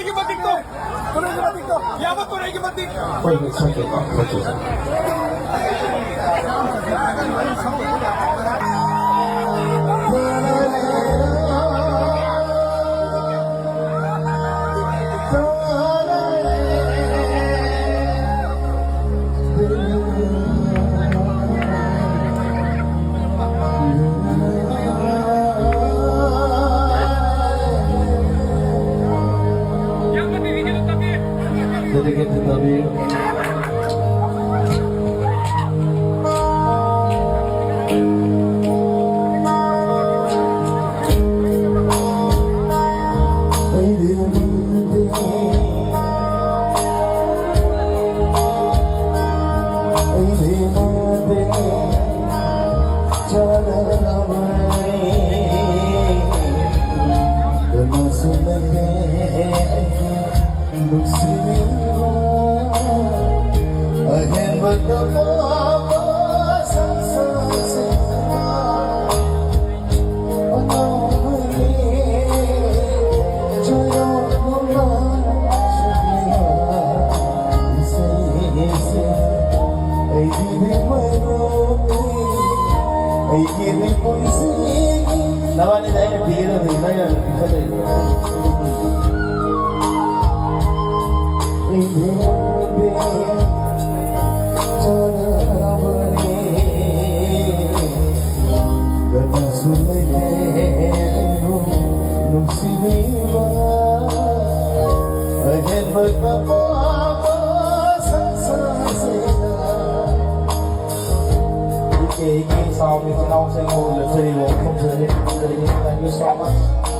gibatik to. Tunay gibatik to. Yabot tunay gibatik. Wait, it's okay. Okay. Dedicate to Nabi. Lawan ini saya biru nih, saya bisa deh. Sau khi con ông sẽ ngồi là chơi một không chơi hết. Thank you so much.